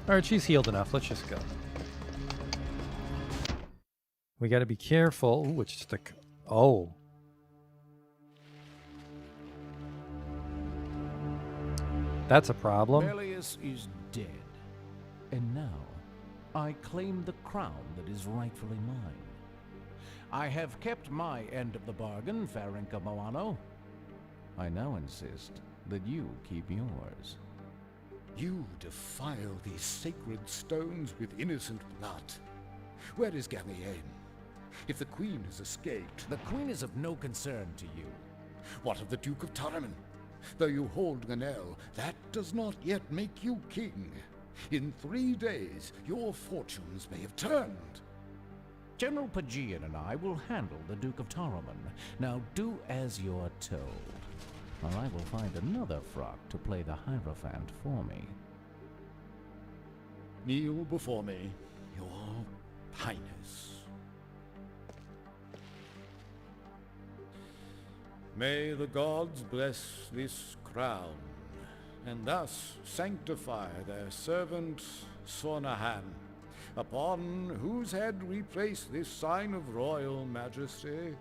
Alright, she's healed enough. Let's just go. We gotta be careful. Ooh, it's just a... Oh. That's a problem. Melius is dead. And now, I claim the crown that is rightfully mine. I have kept my end of the bargain, Farenka Moano. I now insist that you keep yours. You defile these sacred stones with innocent blood. Where is Garnier? If the Queen has escaped... The Queen is of no concern to you. What of the Duke of Taraman? Though you hold Grenelle, that does not yet make you king. In 3 days, your fortunes may have turned. General Pagian and I will handle the Duke of Taraman. Now do as you're told, or I will find another frock to play the Hierophant for me. Kneel before me, your Highness. May the gods bless this crown, and thus sanctify their servant Sornahan, upon whose head we place this sign of royal majesty.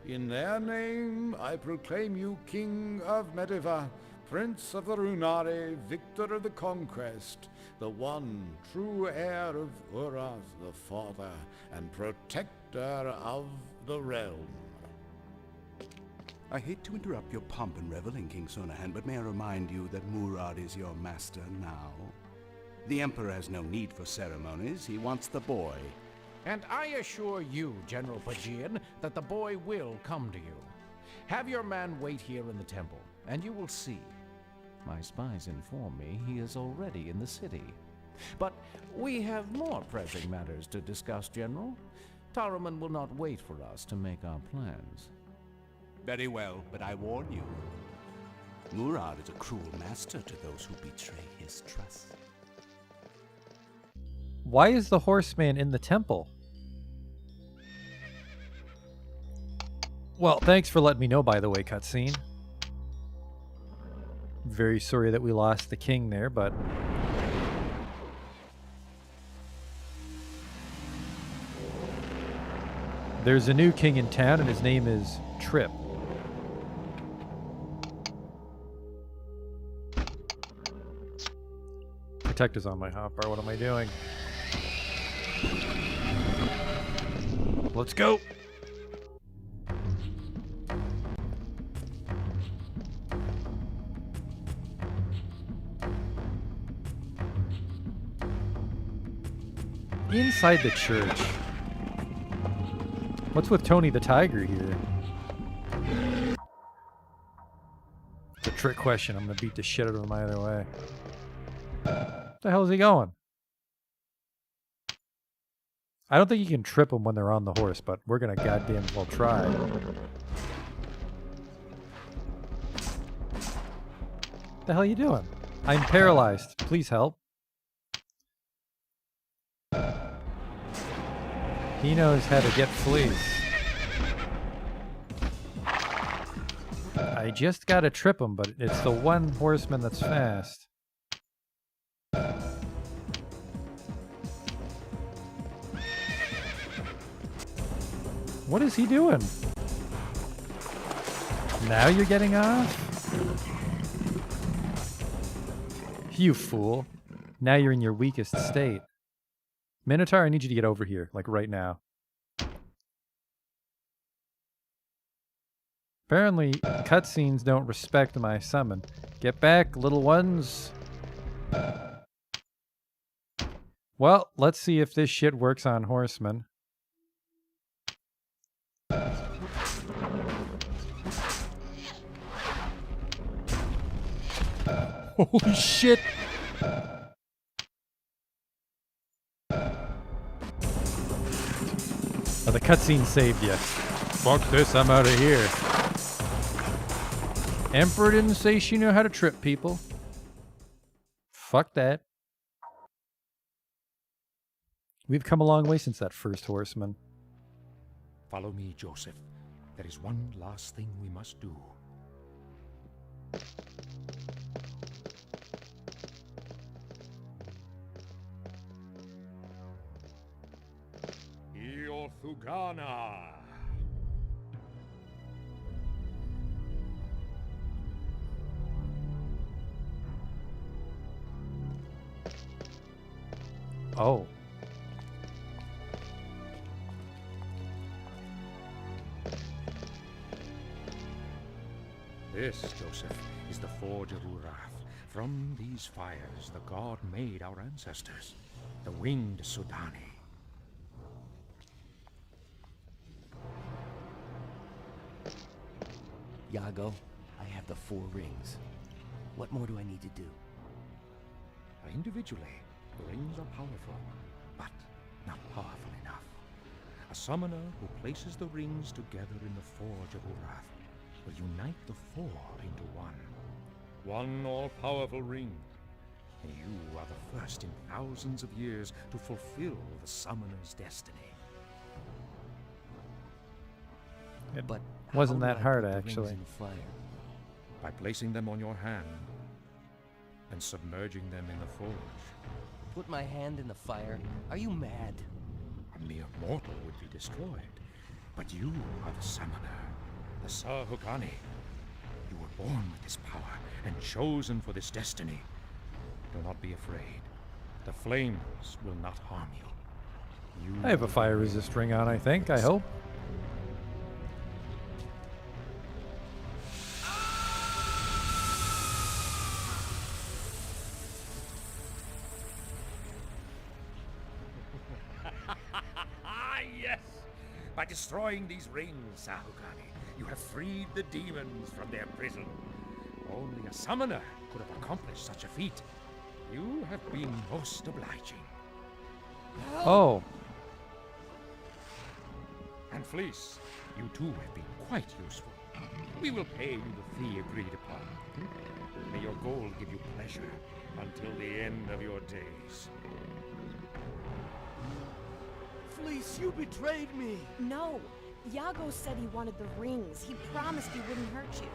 In their name I proclaim you King of Mediva, Prince of the Runari, Victor of the Conquest, the one true heir of Uraz the Father, and protector of the realm. I hate to interrupt your pomp and reveling, King Sornahan, but may I remind you that Murad is your master now? The Emperor has no need for ceremonies. He wants the boy. And I assure you, General Pagian, that the boy will come to you. Have your man wait here in the temple, and you will see. My spies inform me he is already in the city. But we have more pressing matters to discuss, General. Taraman will not wait for us to make our plans. Very well, but I warn you. Murad is a cruel master to those who betray his trust. Why is the horseman in the temple? Well, thanks for letting me know, by the way, cutscene. Very sorry that we lost the king there, but... There's a new king in town, and his name is Trip. Protector's on my hotbar. What am I doing? Let's go! Inside the church. What's with Tony the Tiger here? It's a trick question. I'm gonna beat the shit out of him either way. Where the hell is he going? I don't think you can trip them when they're on the horse, but we're gonna goddamn well try. The hell are you doing? I'm paralyzed. Please help. He knows how to get fleas. I just gotta trip him, but it's the one horseman that's fast. What is he doing? Now you're getting off? You fool. Now you're in your weakest state. Minotaur, I need you to get over here, like right now. Apparently, cutscenes don't respect my summon. Get back, little ones. Well, let's see if this shit works on horsemen. Holy shit! Oh, the cutscene saved you. Fuck this, I'm out of here. Emperor didn't say she knew how to trip people. Fuck that. We've come a long way since that first horseman. Follow me, Joseph. There is one last thing we must do. Morgana! Oh. This, Joseph, is the Forge of Urath. From these fires, the god made our ancestors, the winged Sudani. Yago, I have the 4 rings. What more do I need to do? Individually, the rings are powerful, but not powerful enough. A summoner who places the rings together in the Forge of Urath will unite the 4 into one. One all-powerful ring. And you are the first in thousands of years to fulfill the summoner's destiny. But Wasn't how do that I hard, put the rings actually. in the fire? By placing them on your hand and submerging them in the forge. Put my hand in the fire? Are you mad? A mere mortal would be destroyed. But you are the summoner, the Sahugani. You were born with this power and chosen for this destiny. Do not be afraid. The flames will not harm you. I have a fire resist ring on, I think. I hope. Ah, yes! By destroying these rings, Sahugani, you have freed the demons from their prison. Only a summoner could have accomplished such a feat. You have been most obliging. Oh. And Fleece, you too have been quite useful. We will pay you the fee agreed upon. May your gold give you pleasure until the end of your days. Fleece, you betrayed me! No. Yago said he wanted the rings. He promised he wouldn't hurt you.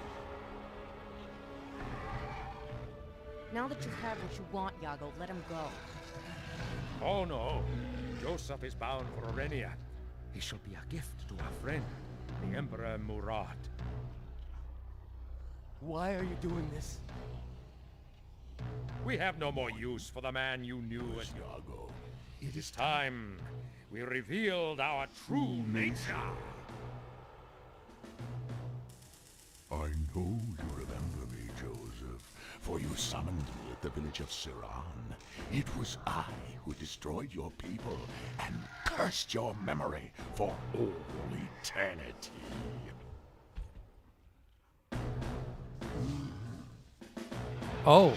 Now that you have what you want, Yago, let him go. Oh no, Joseph is bound for Orenia. He shall be a gift to our friend, the Emperor Murad. Why are you doing this? We have no more use for the man you knew as Yago. It is time we revealed our true nature. I know you remember me, Joseph, for you summoned me at the village of Siran. It was I who destroyed your people and cursed your memory for all eternity. Oh.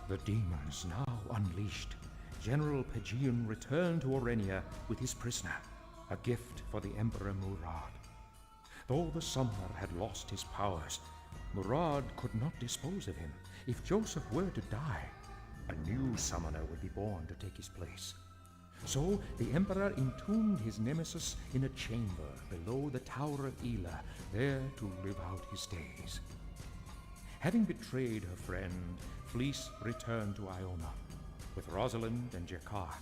The demons now unleashed, General Pegian returned to Orenia with his prisoner, a gift for the Emperor Murad. Though the summoner had lost his powers, Murad could not dispose of him. If Joseph were to die, a new summoner would be born to take his place. So the Emperor entombed his nemesis in a chamber below the Tower of Ela, there to live out his days. Having betrayed her friend, Fleece returned to Iona. With Rosalind and Jakar,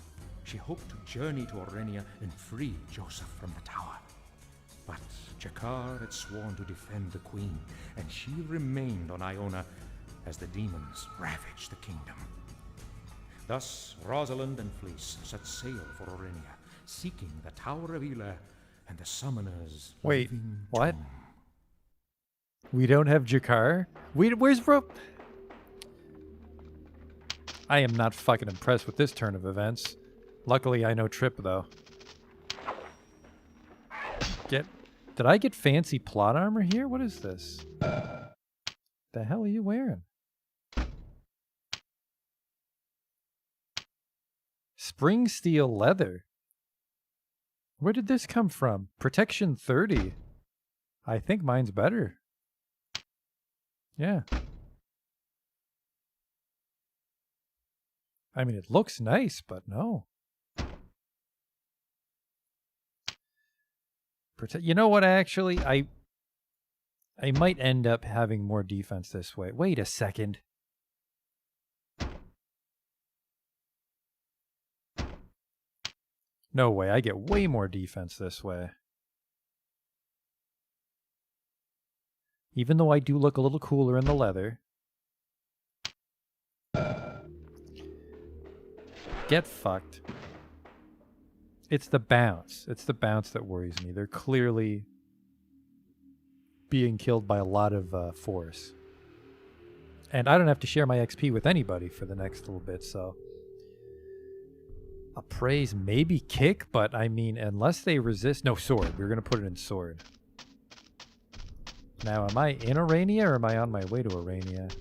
she hoped to journey to Orenia and free Joseph from the tower. But Jakar had sworn to defend the queen, and she remained on Iona as the demons ravaged the kingdom. Thus, Rosalind and Fleece set sail for Orenia, seeking the Tower of Ela and the summoner's Wait, living what? tomb. We don't have Jakar? Where's I am not fucking impressed with this turn of events. Luckily, I know Trip, though. Did I get fancy plot armor here? What is this? The hell are you wearing? Spring steel leather. Where did this come from? Protection 30. I think mine's better. Yeah. I mean, it looks nice, but no. You know what, actually? I might end up having more defense this way. Wait a second. No way, I get way more defense this way. Even though I do look a little cooler in the leather. Get fucked. It's the bounce. It's the bounce that worries me. They're clearly being killed by a lot of force. And I don't have to share my XP with anybody for the next little bit, so... Appraise, maybe kick, but I mean, unless they resist... No, sword. We're going to put it in sword. Now, am I in Arania or am I on my way to Arania?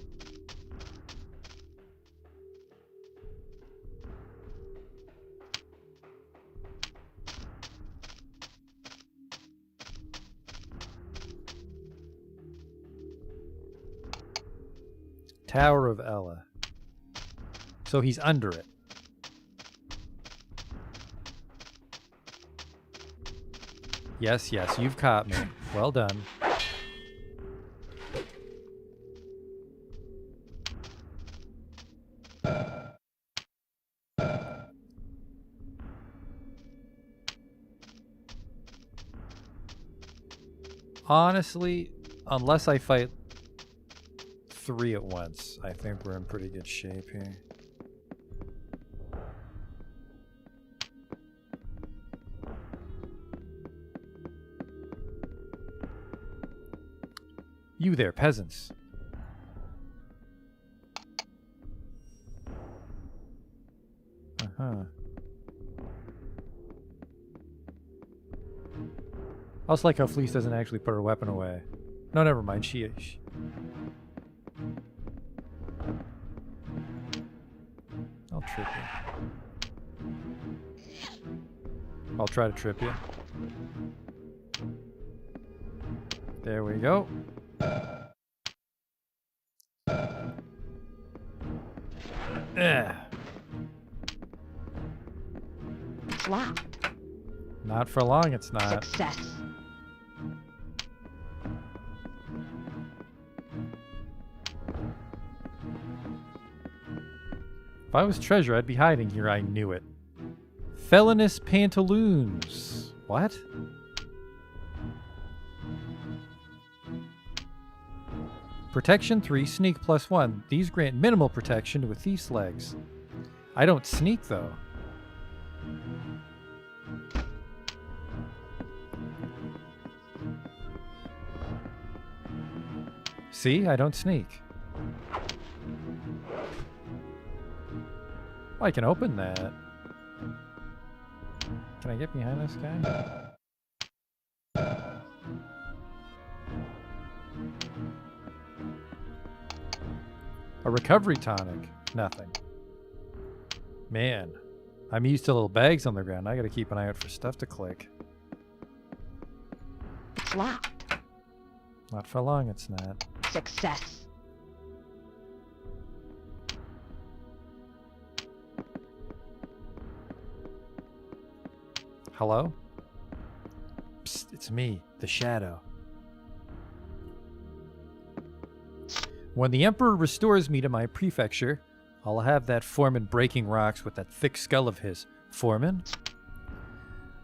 Tower of Ella. So he's under it. Yes, yes, you've caught me. Well done. Honestly, unless I fight 3 at once, I think we're in pretty good shape here. You there, peasants. Uh-huh. I also like how Fleece doesn't actually put her weapon away. No, never mind. She I'll trip you. I'll try to trip you. There we go. Flop. Not for long, it's not. Success. If I was treasure, I'd be hiding here. I knew it. Felonious pantaloons. What? Protection 3, sneak +1. These grant minimal protection to a thief's legs. I don't sneak, though. See? I don't sneak. Oh, I can open that. Can I get behind this guy? A recovery tonic. Nothing. Man, I'm used to little bags on the ground. I gotta keep an eye out for stuff to click. Flop. Not for long, it's not. Success. Hello? Psst, it's me, the Shadow. When the Emperor restores me to my prefecture, I'll have that foreman breaking rocks with that thick skull of his. Foreman?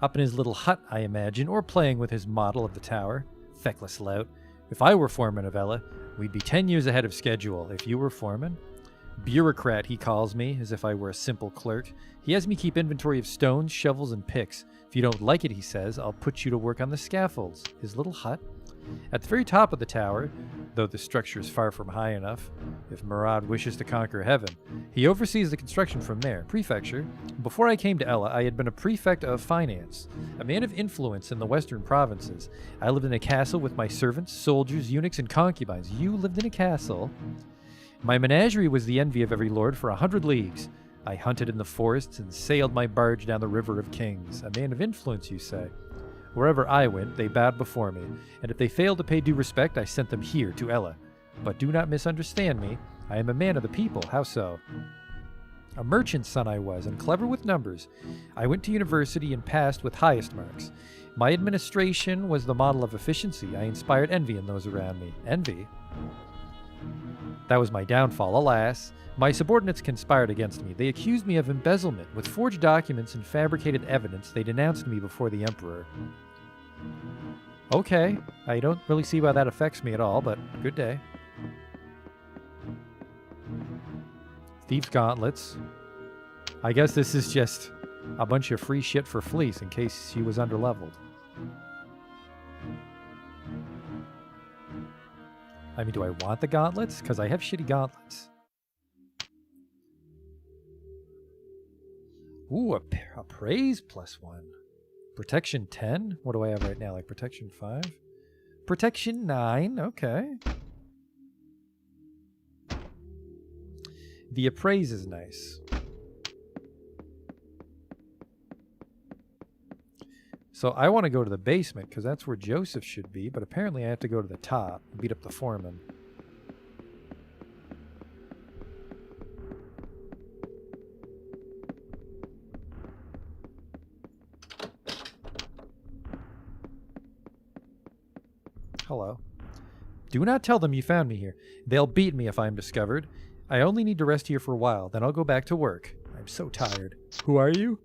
Up in his little hut, I imagine, or playing with his model of the tower. Feckless lout. If I were foreman of Ella, we'd be 10 years ahead of schedule. If you were foreman? Bureaucrat, he calls me, as if I were a simple clerk. He has me keep inventory of stones, shovels, and picks. If you don't like it, he says, I'll put you to work on the scaffolds. His little hut? At the very top of the tower, though the structure is far from high enough, if Murad wishes to conquer heaven, he oversees the construction from there. Prefecture. Before I came to Ella, I had been a prefect of finance, a man of influence in the western provinces. I lived in a castle with my servants, soldiers, eunuchs, and concubines. You lived in a castle? My menagerie was the envy of every lord for 100 leagues. I hunted in the forests and sailed my barge down the river of kings. A man of influence, you say? Wherever I went, they bowed before me, and if they failed to pay due respect, I sent them here to Ella. But do not misunderstand me. I am a man of the people. How so? A merchant's son I was, and clever with numbers. I went to university and passed with highest marks. My administration was the model of efficiency. I inspired envy in those around me. Envy? That was my downfall, alas. My subordinates conspired against me. They accused me of embezzlement. With forged documents and fabricated evidence, they denounced me before the emperor. Okay, I don't really see why that affects me at all, but good day. Thieves' gauntlets. I guess this is just a bunch of free shit for Fleece in case she was underleveled. I mean, do I want the gauntlets? Because I have shitty gauntlets. Ooh, a praise +1. Protection 10? What do I have right now? Like protection 5? Protection 9, okay. The appraise is nice. So I want to go to the basement because that's where Joseph should be, but apparently I have to go to the top and beat up the foreman. Hello. Do not tell them you found me here. They'll beat me if I'm discovered. I only need to rest here for a while, then I'll go back to work. I'm so tired. Who are you?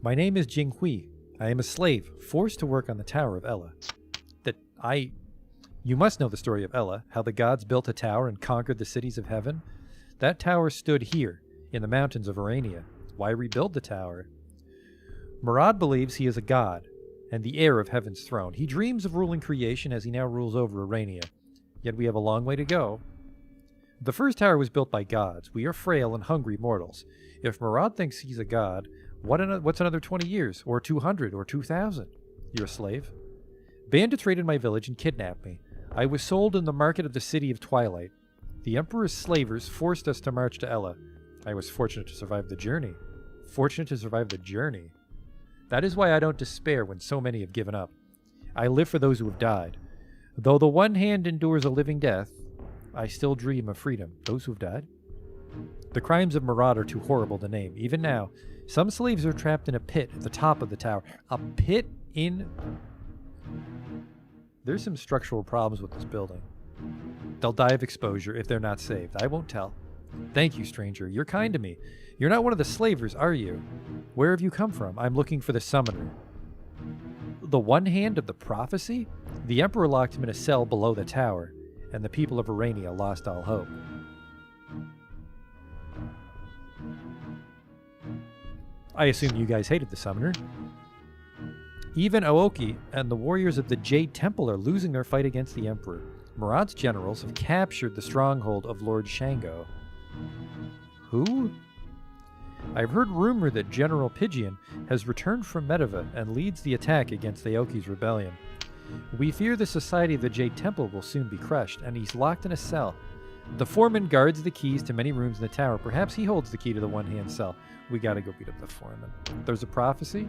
My name is Jing Hui. I am a slave, forced to work on the Tower of Ella. You must know the story of Ella, how the gods built a tower and conquered the cities of heaven. That tower stood here, in the mountains of Urania. Why rebuild the tower? Murad believes he is a god, and the heir of heaven's throne. He dreams of ruling creation as he now rules over Urania. Yet we have a long way to go. The first tower was built by gods. We are frail and hungry mortals. If Murad thinks he's a god, what's another 20 years, or 200, or 2,000? You're a slave? Bandits raided my village and kidnapped me. I was sold in the market of the city of Twilight. The Emperor's slavers forced us to march to Ella. I was fortunate to survive the journey. Fortunate to survive the journey. That is why I don't despair when so many have given up. I live for those who have died. Though the one hand endures a living death, I still dream of freedom. Those who have died? The crimes of Murad are too horrible to name. Even now, some slaves are trapped in a pit at the top of the tower. A pit in... There's some structural problems with this building. They'll die of exposure if they're not saved. I won't tell. Thank you, stranger. You're kind to me. You're not one of the slavers, are you? Where have you come from? I'm looking for the summoner. The one hand of the prophecy? The Emperor locked him in a cell below the tower, and the people of Urania lost all hope. I assume you guys hated the summoner. Even Aoki and the warriors of the Jade Temple are losing their fight against the Emperor. Murad's generals have captured the stronghold of Lord Shango. Who? I've heard rumor that General Pigeon has returned from Medeva and leads the attack against Aoki's rebellion. We fear the Society of the Jade Temple will soon be crushed, and he's locked in a cell. The foreman guards the keys to many rooms in the tower. Perhaps he holds the key to the one-hand cell. We gotta go beat up the foreman. There's a prophecy?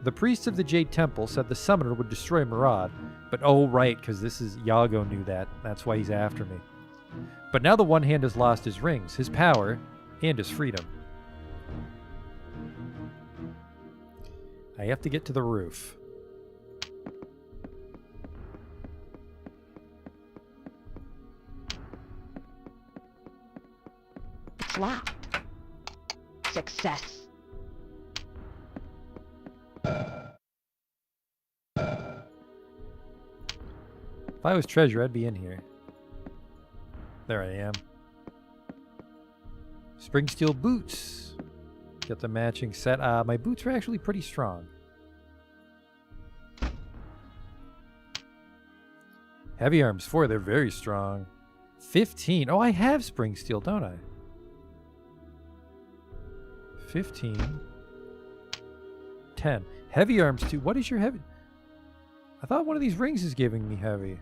The priests of the Jade Temple said the summoner would destroy Murad. But oh right, because this is... Yago knew that. That's why he's after me. But now the one hand has lost his rings, his power, and his freedom. I have to get to the roof. Slap. Success. If I was treasure, I'd be in here. There I am. Spring steel boots. Get the matching set. My boots are actually pretty strong. Heavy arms 4, they're very strong. 15. Oh, I have spring steel, don't I? 15. 10. Heavy arms 2. What is your heavy? I thought one of these rings is giving me heavy.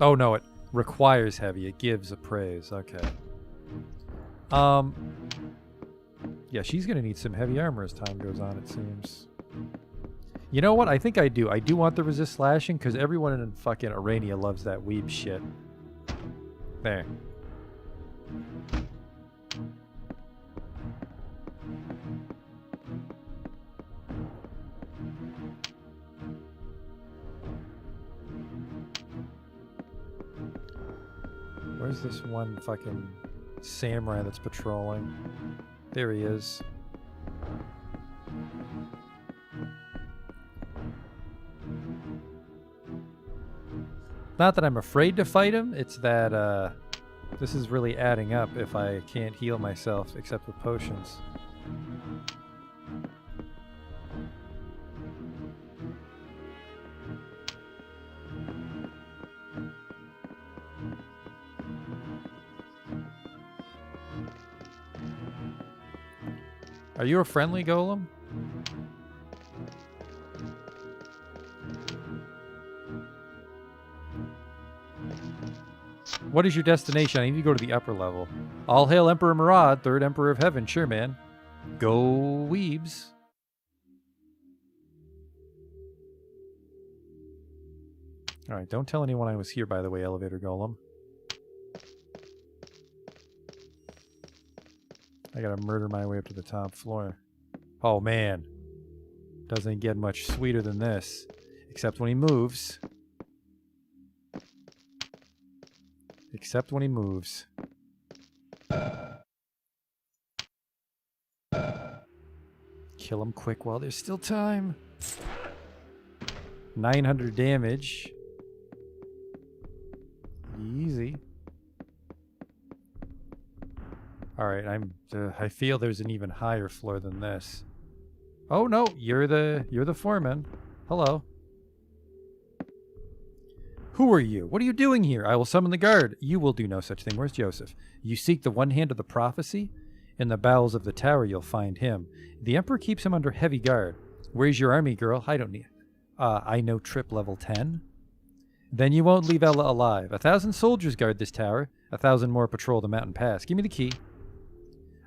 Oh no, it requires heavy. It gives a praise. Okay. Yeah, she's gonna need some heavy armor as time goes on, it seems. You know what? I think I do. I do want the resist slashing because everyone in fucking Arania loves that weeb shit. There. Where's this one fucking samurai that's patrolling? There he is. Not that I'm afraid to fight him, it's that this is really adding up if I can't heal myself except with potions. Are you a friendly golem? What is your destination? I need to go to the upper level. All hail Emperor Murad, third Emperor of Heaven. Sure, man. Go Weebs. Alright, don't tell anyone I was here, by the way, elevator golem. I gotta murder my way up to the top floor. Oh, man. Doesn't get much sweeter than this. Except when he moves. Except when he moves. Kill him quick while there's still time. 900 damage. Easy. Alright, I feel there's an even higher floor than this. Oh no, you're the foreman. Hello. Who are you? What are you doing here? I will summon the guard. You will do no such thing. Where's Joseph? You seek the one hand of the prophecy? In the bowels of the tower you'll find him. The Emperor keeps him under heavy guard. Where's your army, girl? I don't need... I know trip level 10. Then you won't leave Ella alive. 1,000 soldiers guard this tower. 1,000 more patrol the mountain pass. Give me the key.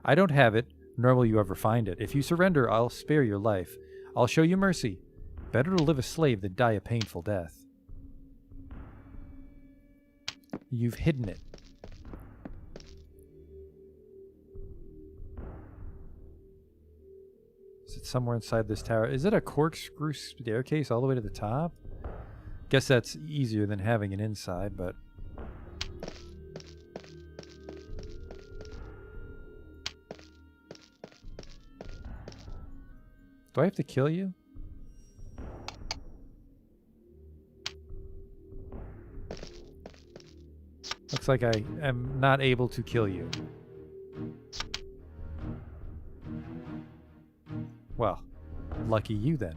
I don't have it, nor will you ever find it. If you surrender, I'll spare your life. I'll show you mercy. Better to live a slave than die a painful death. You've hidden it. Is it somewhere inside this tower? Is it a corkscrew staircase all the way to the top? Guess that's easier than having it inside, but... Do I have to kill you? Looks like I am not able to kill you. Well, lucky you then.